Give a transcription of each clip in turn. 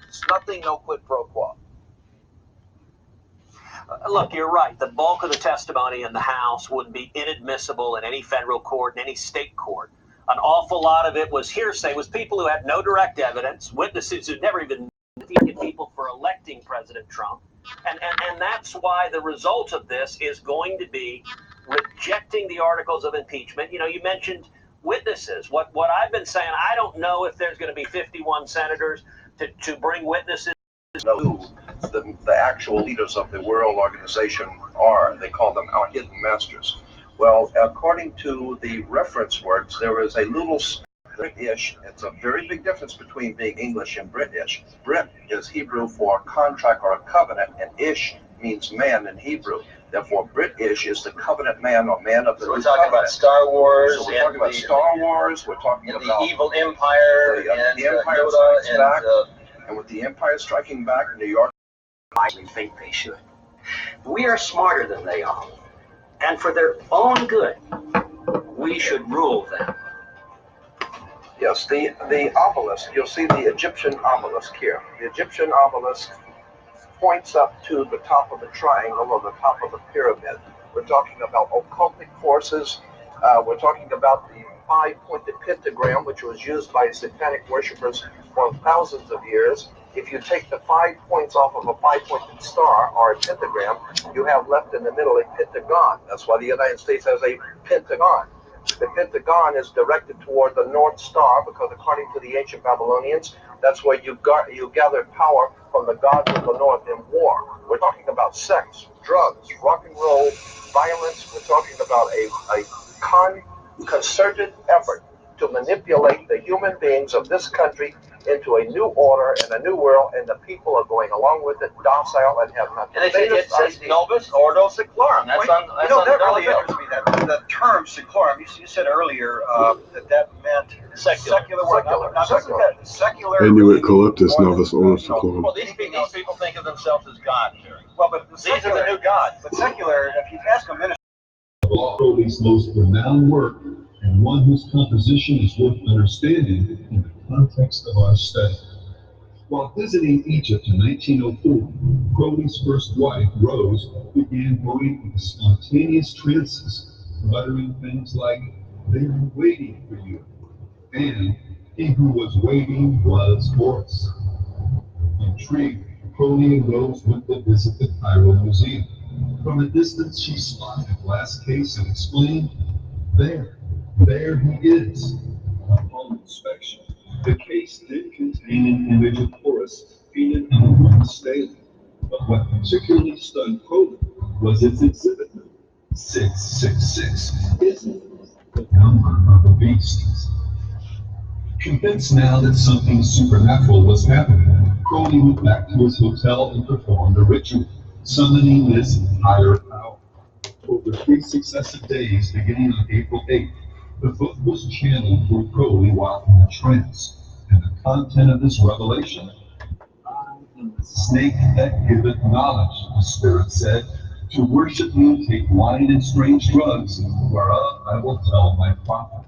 It's nothing, no quid pro quo. Look, you're right. The bulk of the testimony in the House would be inadmissible in any federal court, in any state court. An awful lot of it was hearsay, was people who had no direct evidence, witnesses who'd never even met people for electing President Trump. And that's why the result of this is going to be rejecting the articles of impeachment. You know, you mentioned witnesses. What I've been saying, I don't know if there's going to be 51 senators to bring witnesses. Who the actual leaders of the World Organization are. They call them our hidden masters. Well, according to the reference works, there is a little British. It's a very big difference between being English and British. Brit is Hebrew for contract or a covenant, and ish means man in Hebrew. Therefore, British is the covenant man or man of the We're talking about Star Wars. So we're talking about Star Wars. We're talking about the evil empire and the Empire Yoda Strikes Back. And with the Empire striking back, New York. I think they should. We are smarter than they are. And for their own good, we should rule them. Yes, the obelisk, you'll see the Egyptian obelisk here. The Egyptian obelisk points up to the top of the triangle or the top of the pyramid. We're talking about occultic forces. We're talking about the five-pointed pentagram, which was used by satanic worshippers for thousands of years. If you take the 5 points off of a five-pointed star or a pentagram, you have left in the middle a pentagon. That's why the United States has a pentagon. The pentagon is directed toward the North Star because, according to the ancient Babylonians, that's where you gathered power from the gods of the North in war. We're talking about sex, drugs, rock and roll, violence. We're talking about a concerted effort to manipulate the human beings of this country into a new order and a new world, and the people are going along with it, docile, and have nothing. And it says novus ordo seclorum. That's on that really interests me. That term seclorum. You said earlier that meant secular work. Now, doesn't that secular? Eucalyptus novus ordo seclorum. Well, these people think of themselves as God. Well, but these are the new gods. But secular, if you ask a minister. Crowley's most renowned work, and one whose composition is worth understanding in the context of our study. While visiting Egypt in 1904, Crowley's first wife, Rose, began going into spontaneous trances, muttering things like, "They are waiting for you," and "He who was waiting was Horus." Intrigued, Crowley and Rose went to visit the Cairo Museum. From a distance, she spotted a glass case and exclaimed, there he is." Upon inspection, the case did contain an image of Horus painted on a wooden stele. But what particularly stunned Crowley was its exhibit number, 666, the number of the beast. Convinced now that something supernatural was happening, Crowley went back to his hotel and performed a ritual, summoning this higher power. Over 3 successive days, beginning on April 8th, the book was channeled through Crowley while in a trance, and the content of this revelation, "I am the snake that giveth knowledge," the Spirit said, "to worship me take wine and strange drugs, whereof I will tell my prophet."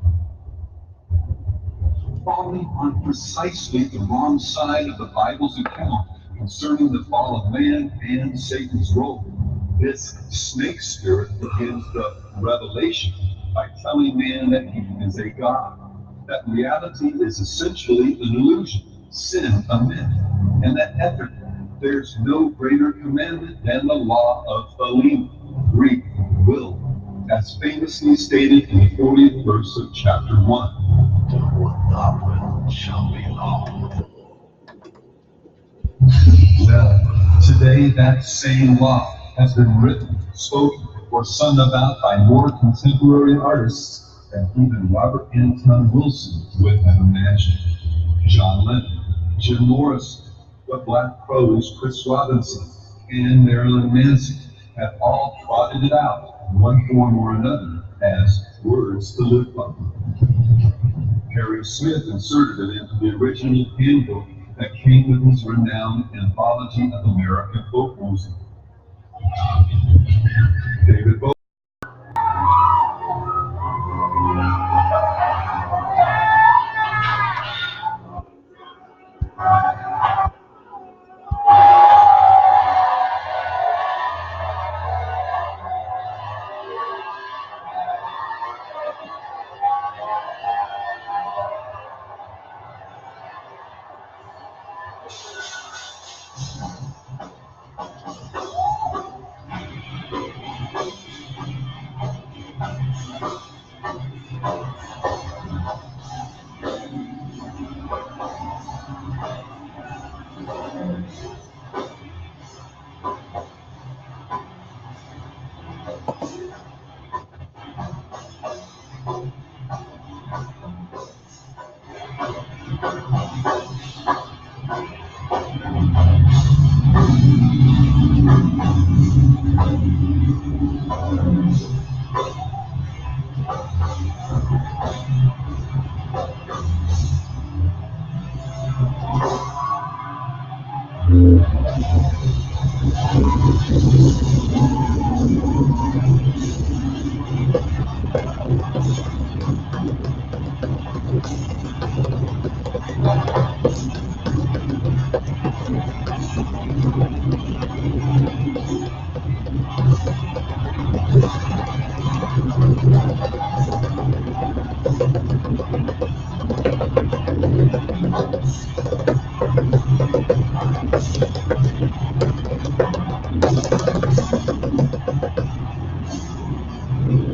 Falling on precisely the wrong side of the Bible's account concerning the fall of man and Satan's role, this snake spirit begins the revelation by telling man that he is a god, that reality is essentially an illusion, sin a myth, and that ethically there's no greater commandment than the law of Philemon, Greek will, as famously stated in the 40th verse of chapter 1. "Do what thou wilt shall be law." Well, today that same law has been written, spoken, or sung about by more contemporary artists than even Robert Anton Wilson would have imagined. John Lennon, Jim Morrison, the Black Crowes, Chris Robinson, and Marilyn Manson have all trotted it out in one form or another as words to live by. Harry Smith inserted it into the original handbook that came with his renowned Anthology of American Folk Music. David Bowie.